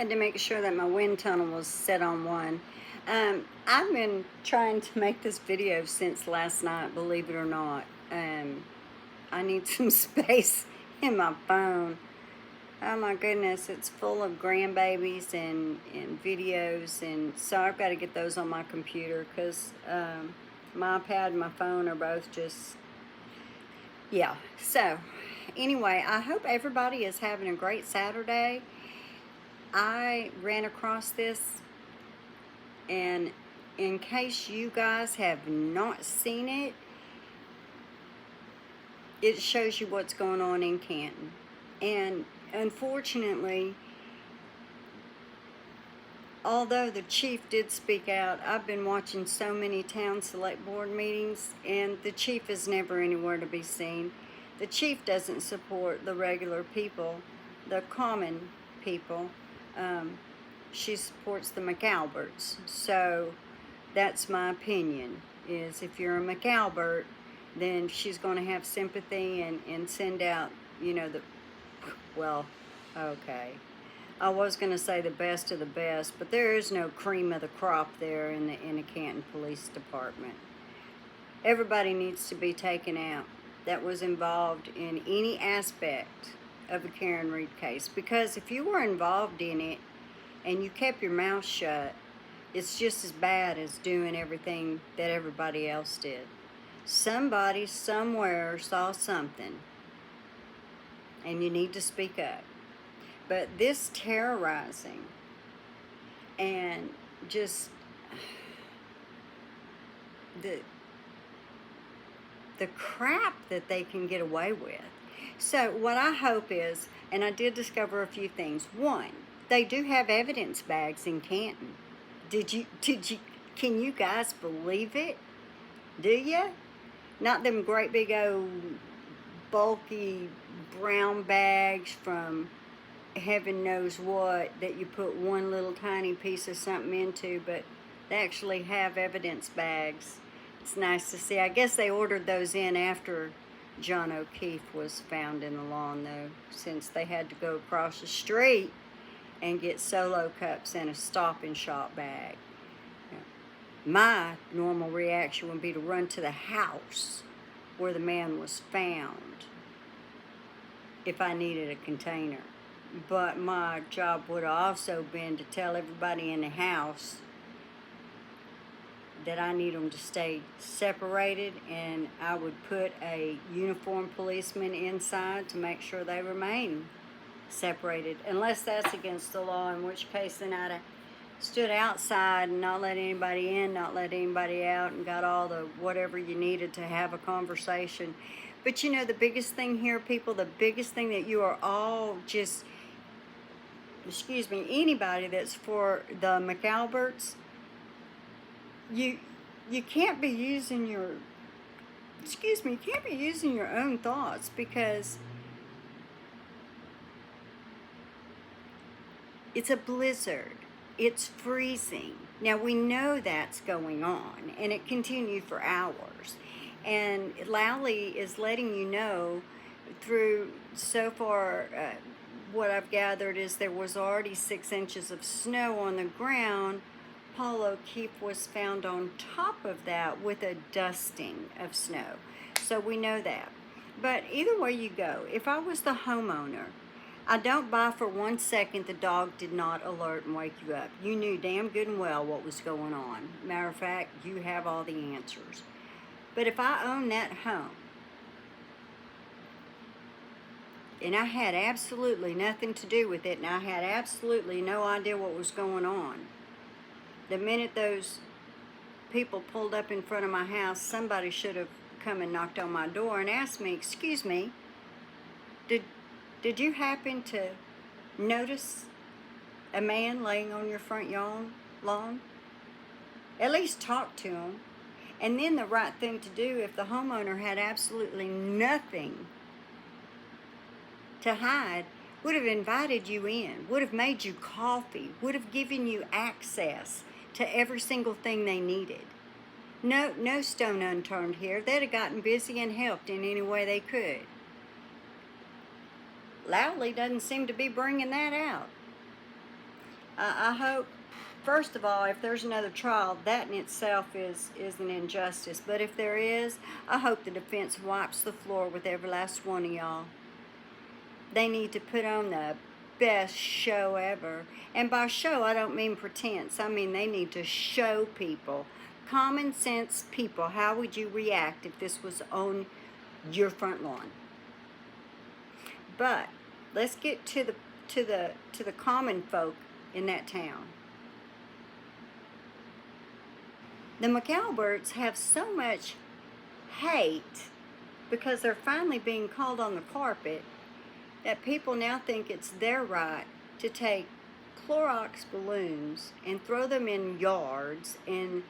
Had to make sure that my wind tunnel was set on one. I've been trying to make this video since last night, believe it or not. I need some space in my phone. Oh my goodness, it's full of grandbabies and videos, and so I've got to get those on my computer because my iPad and my phone are both just, yeah. So anyway, I hope everybody is having a great Saturday. I ran across this, and in case you guys have not seen it, it shows you what's going on in Canton. And unfortunately, although the chief did speak out, I've been watching so many town select board meetings, and the chief is never anywhere to be seen. The chief doesn't support the regular people, the common people. She supports the McAlberts. So that's my opinion, is if you're a McAlbert, then she's going to have sympathy and send out, well, okay. I was going to say the best of the best, but there is no cream of the crop there in the Canton Police Department. Everybody needs to be taken out that was involved in any aspect of the Karen Reed case, because if you were involved in it and you kept your mouth shut, it's just as bad as doing everything that everybody else did. Somebody somewhere saw something, and you need to speak up. But this terrorizing and just the crap that they can get away with. So what I hope is, and I did discover a few things. One, they do have evidence bags in Canton. Can you guys believe it? Do you? Not them great big old bulky brown bags from heaven knows what that you put one little tiny piece of something into, but they actually have evidence bags. It's nice to see. I guess they ordered those in after John O'Keefe was found in the lawn, though, since they had to go across the street and get Solo cups and a Stop and Shop bag. My normal reaction would be to run to the house where the man was found if I needed a container. But my job would have also been to tell everybody in the house that I need them to stay separated, and I would put a uniformed policeman inside to make sure they remain separated, unless that's against the law, in which case then I'd have stood outside and not let anybody in, not let anybody out, and got all the whatever you needed to have a conversation. But the biggest thing here, people, the biggest thing that you are all just, anybody that's for the McAlberts, you can't be using your, you can't be using your own thoughts, because it's a blizzard. It's freezing. Now, we know that's going on, and it continued for hours. And Lowley is letting you know through, so far, what I've gathered is there was already 6 inches of snow on the ground. Paul O'Keefe was found on top of that with a dusting of snow. So we know that. But either way you go, if I was the homeowner, I don't buy for 1 second the dog did not alert and wake you up. You knew damn good and well what was going on. Matter of fact, you have all the answers. But if I own that home, and I had absolutely nothing to do with it, and I had absolutely no idea what was going on, the minute those people pulled up in front of my house, somebody should have come and knocked on my door and asked me, "Excuse me, did you happen to notice a man laying on your front lawn?" At least talk to him. And then the right thing to do, if the homeowner had absolutely nothing to hide, would have invited you in, would have made you coffee, would have given you access to every single thing they needed. No stone unturned here. They'd have gotten busy and helped in any way they could. Lowley doesn't seem to be bringing that out. I hope, first of all, if there's another trial, that in itself is an injustice. But if there is, I hope the defense wipes the floor with every last one of y'all. They need to put on the best show ever. And by show, I don't mean pretense. I mean they need to show people, common sense people, how would you react if this was on your front lawn? But let's get to the common folk in that town. The McAlberts have so much hate because they're finally being called on the carpet that people now think it's their right to take Clorox balloons and throw them in yards and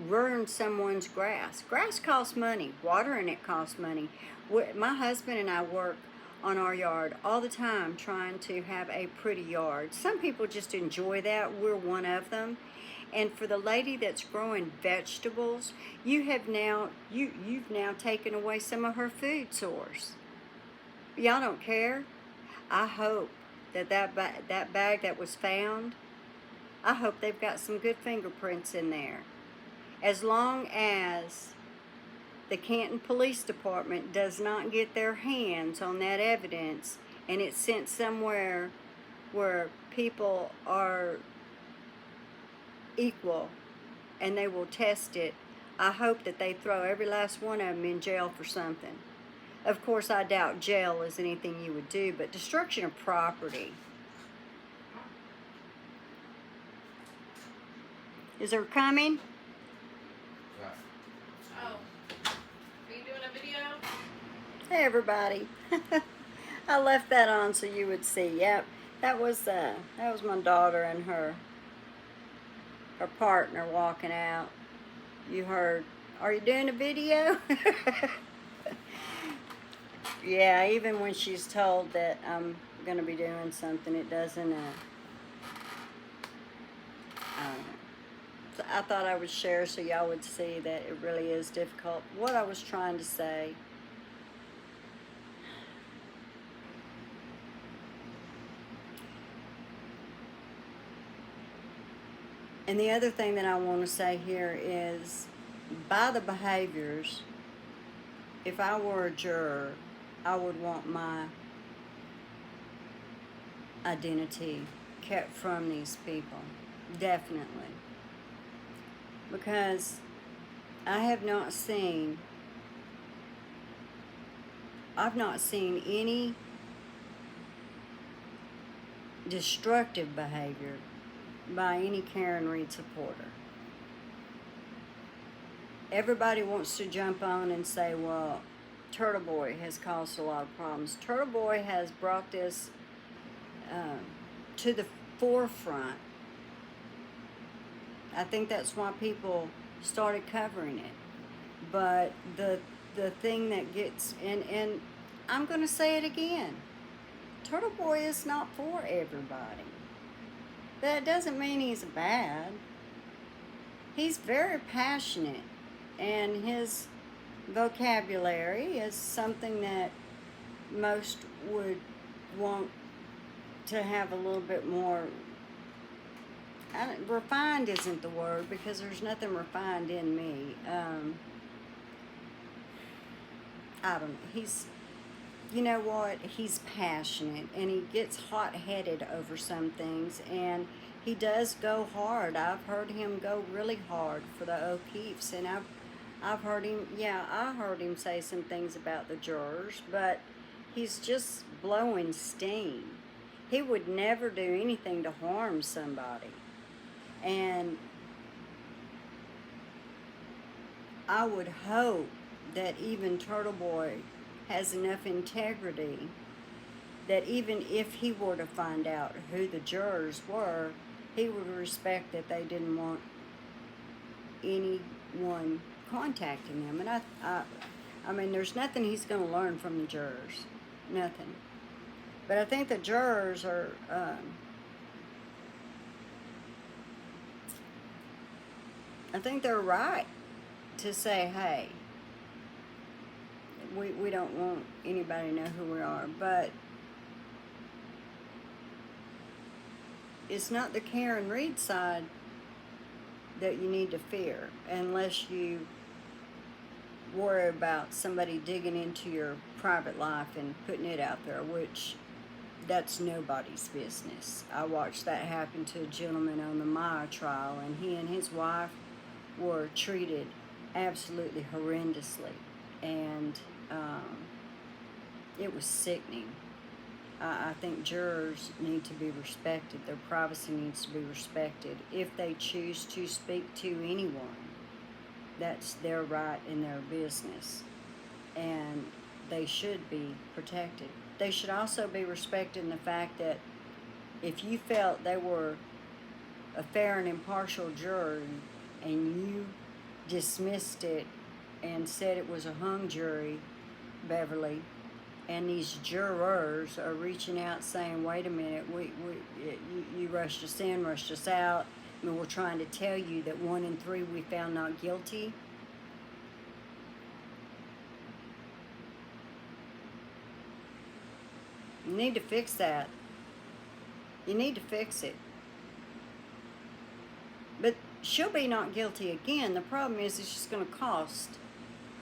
ruin someone's grass. Grass costs money. Watering it costs money. My husband and I work on our yard all the time trying to have a pretty yard. Some people just enjoy that. We're one of them. And for the lady that's growing vegetables, you've now taken away some of her food source. Y'all don't care. I hope that bag that was found, I hope they've got some good fingerprints in there. As long as the Canton Police Department does not get their hands on that evidence and it's sent somewhere where people are equal and they will test it, I hope that they throw every last one of them in jail for something. Of course, I doubt jail is anything you would do, but destruction of property. Is there coming? Oh. Are you doing a video? Hey, everybody. I left that on so you would see. Yep, that was my daughter and her partner walking out. You heard, are you doing a video? Yeah, even when she's told that I'm going to be doing something, it doesn't, so I thought I would share so y'all would see that it really is difficult. What I was trying to say, and the other thing that I want to say here is, by the behaviors, if I were a juror, I would want my identity kept from these people, definitely. Because I've not seen any destructive behavior by any Karen Reed supporter. Everybody wants to jump on and say, well, Turtle Boy has caused a lot of problems. Turtle Boy has brought this to the forefront. I think that's why people started covering it. But the thing that gets, and I'm going to say it again, Turtle Boy is not for everybody. That doesn't mean he's bad. He's very passionate, and his vocabulary is something that most would want to have a little bit more, refined isn't the word, because there's nothing refined in me. I don't know, you know what, he's passionate, and he gets hot-headed over some things, and he does go hard. I've heard him go really hard for the O'Keefes, and I've heard him, I heard him say some things about the jurors, but he's just blowing steam. He would never do anything to harm somebody. And I would hope that even Turtle Boy has enough integrity that even if he were to find out who the jurors were, he would respect that they didn't want anyone contacting them. And I mean, there's nothing he's going to learn from the jurors. Nothing. But I think the jurors are, I think they're right to say, hey, we don't want anybody to know who we are. But it's not the Karen Reed side that you need to fear, unless you worry about somebody digging into your private life and putting it out there, which that's nobody's business. I watched that happen to a gentleman on the Maya trial, and he and his wife were treated absolutely horrendously, and it was sickening. I think jurors need to be respected. Their privacy needs to be respected. If they choose to speak to anyone, that's their right and their business, and they should be protected. They should also be respected in the fact that if you felt they were a fair and impartial jury and you dismissed it and said it was a hung jury, Beverly, and these jurors are reaching out saying, wait a minute, you rushed us in, rushed us out, and we're trying to tell you that 1 in 3 we found not guilty. You need to fix that. You need to fix it. But she'll be not guilty again. The problem is it's just going to cost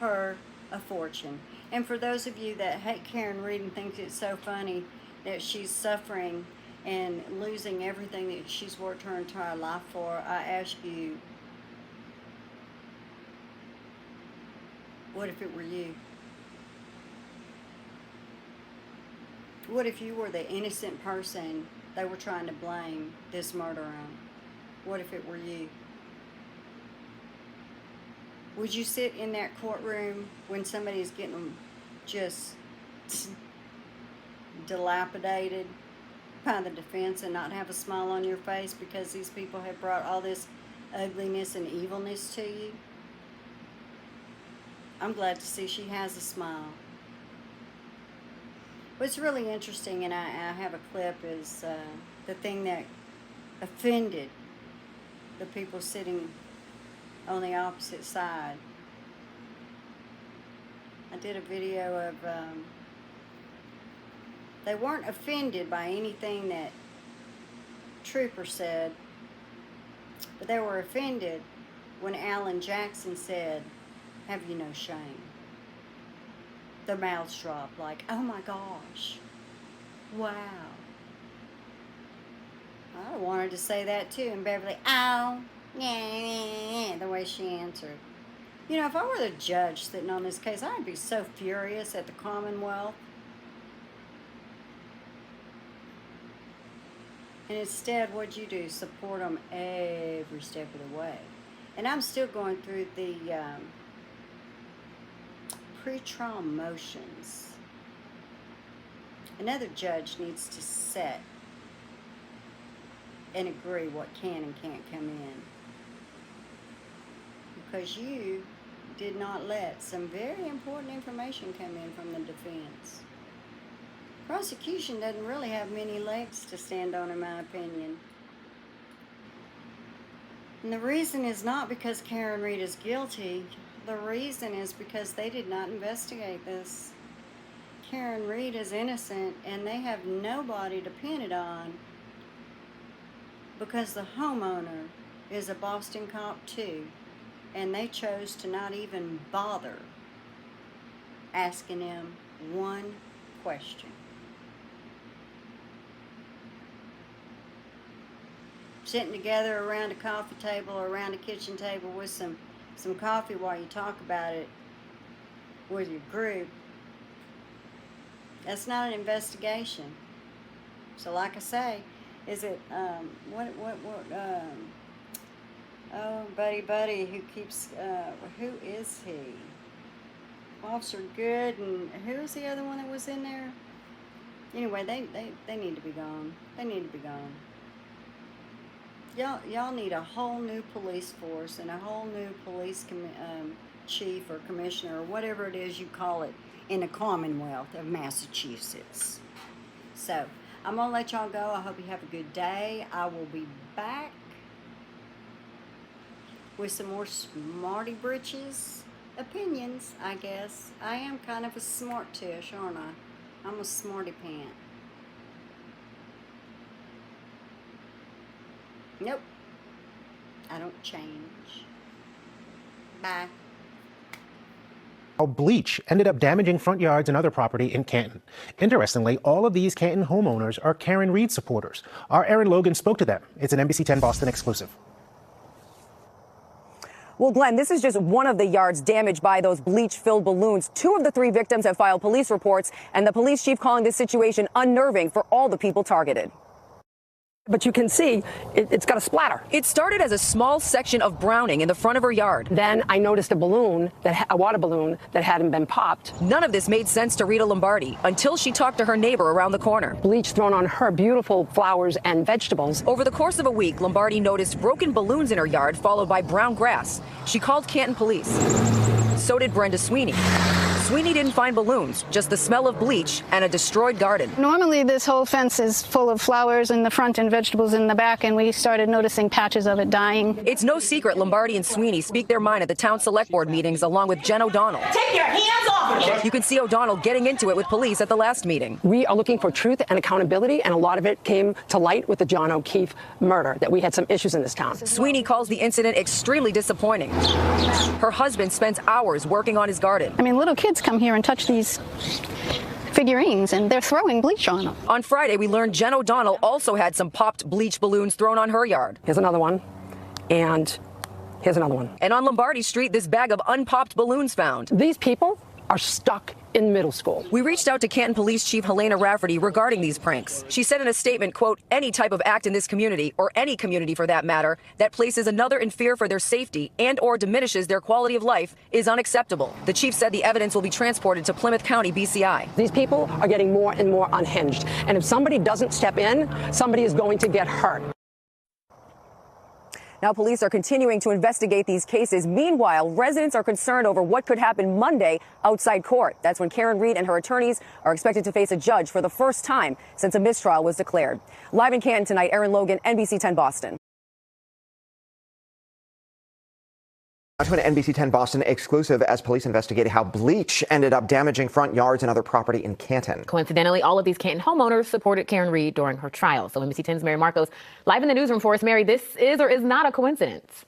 her a fortune. And for those of you that hate Karen Reed and think it's so funny that she's suffering and losing everything that she's worked her entire life for, I ask you, what if it were you? What if you were the innocent person they were trying to blame this murder on? What if it were you? Would you sit in that courtroom when somebody's getting just dilapidated by the defense and not have a smile on your face because these people have brought all this ugliness and evilness to you? I'm glad to see she has a smile. What's really interesting, and I have a clip, is the thing that offended the people sitting on the opposite side. I did a video of, they weren't offended by anything that Trooper said, but they were offended when Alan Jackson said, have you no shame? Their mouths dropped like, oh my gosh, wow. I wanted to say that too, and Beverly, oh, yeah, the way she answered. You know, if I were the judge sitting on this case, I'd be so furious at the Commonwealth. And instead, what'd you do? Support them every step of the way. And I'm still going through the pre-trial motions. Another judge needs to set and agree what can and can't come in. Because you did not let some very important information come in from the defense. Prosecution doesn't really have many legs to stand on, in my opinion. And the reason is not because Karen Reed is guilty. The reason is because they did not investigate this. Karen Reed is innocent, and they have nobody to pin it on because the homeowner is a Boston cop too, and they chose to not even bother asking him one question. Sitting together around a coffee table or around a kitchen table with some coffee while you talk about it with your group, that's not an investigation. So like I say, is it, Buddy, who keeps, who is he? Officer Good, and who is the other one that was in there? Anyway, they need to be gone. They need to be gone. Y'all need a whole new police force and a whole new police chief or commissioner or whatever it is you call it in the Commonwealth of Massachusetts. So, I'm going to let y'all go. I hope you have a good day. I will be back with some more smarty britches opinions, I guess. I am kind of a smart tish, aren't I? I'm a smarty pant. Nope. I don't change. Bye. How bleach ended up damaging front yards and other property in Canton. Interestingly, all of these Canton homeowners are Karen Reed supporters. Our Aaron Logan spoke to them. It's an NBC 10 Boston exclusive. Well, Glenn, this is just one of the yards damaged by those bleach-filled balloons. 2 of the 3 victims have filed police reports, and the police chief calling this situation unnerving for all the people targeted. But you can see it's got a splatter. It started as a small section of browning in the front of her yard. Then I noticed a water balloon that hadn't been popped. None of this made sense to Rita Lombardi until she talked to her neighbor around the corner. Bleach thrown on her beautiful flowers and vegetables. Over the course of a week, Lombardi noticed broken balloons in her yard followed by brown grass. She called Canton police. So did Brenda Sweeney. Sweeney didn't find balloons, just the smell of bleach and a destroyed garden. Normally this whole fence is full of flowers in the front and vegetables in the back, and we started noticing patches of it dying. It's no secret Lombardi and Sweeney speak their mind at the town select board meetings along with Jen O'Donnell. Take your hands off of it! You can see O'Donnell getting into it with police at the last meeting. We are looking for truth and accountability, and a lot of it came to light with the John O'Keefe murder, that we had some issues in this town. Sweeney calls the incident extremely disappointing. Her husband spends hours working on his garden. I mean, little kids come here and touch these figurines, and they're throwing bleach on them. On Friday, we learned Jen O'Donnell also had some popped bleach balloons thrown on her yard. Here's another one, and here's another one. And on Lombardi Street, this bag of unpopped balloons found. These people are stuck in middle school. We reached out to Canton Police Chief Helena Rafferty regarding these pranks. She said in a statement, quote, any type of act in this community, or any community for that matter, that places another in fear for their safety and or diminishes their quality of life is unacceptable. The chief said the evidence will be transported to Plymouth County BCI. These people are getting more and more unhinged. And if somebody doesn't step in, somebody is going to get hurt. Now, police are continuing to investigate these cases. Meanwhile, residents are concerned over what could happen Monday outside court. That's when Karen Reed and her attorneys are expected to face a judge for the first time since a mistrial was declared. Live in Canton tonight, Aaron Logan, NBC 10 Boston. To an NBC 10 Boston exclusive as police investigate how bleach ended up damaging front yards and other property in Canton. Coincidentally, all of these Canton homeowners supported Karen Reed during her trial. So NBC 10's Mary Marcos live in the newsroom for us. Mary, this is or is not a coincidence?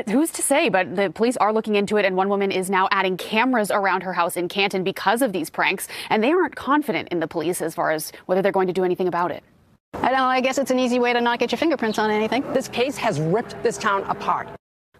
Who's to say, but the police are looking into it, and one woman is now adding cameras around her house in Canton because of these pranks, and they aren't confident in the police as far as whether they're going to do anything about it. I don't know, I guess it's an easy way to not get your fingerprints on anything. This case has ripped this town apart.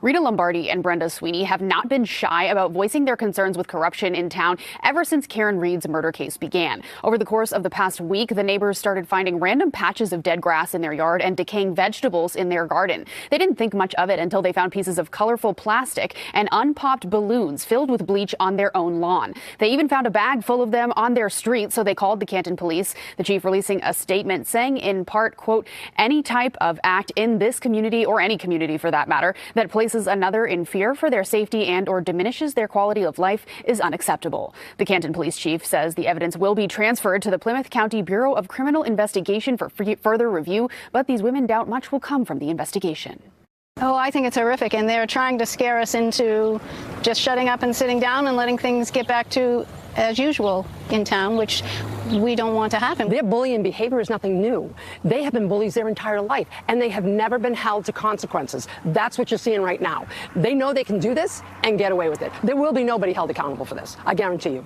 Rita Lombardi and Brenda Sweeney have not been shy about voicing their concerns with corruption in town ever since Karen Reed's murder case began. Over the course of the past week, the neighbors started finding random patches of dead grass in their yard and decaying vegetables in their garden. They didn't think much of it until they found pieces of colorful plastic and unpopped balloons filled with bleach on their own lawn. They even found a bag full of them on their street, so they called the Canton police. The chief releasing a statement saying in part, quote, any type of act in this community, or any community for that matter, that places another in fear for their safety and or diminishes their quality of life is unacceptable. The Canton police chief says the evidence will be transferred to the Plymouth County Bureau of Criminal Investigation for further review, but these women doubt much will come from the investigation. Oh, I think it's horrific, and they're trying to scare us into just shutting up and sitting down and letting things get back to as usual in town, which we don't want to happen. Their bullying behavior is nothing new. They have been bullies their entire life, and they have never been held to consequences. That's what you're seeing right now. They know they can do this and get away with it. There will be nobody held accountable for this, I guarantee you.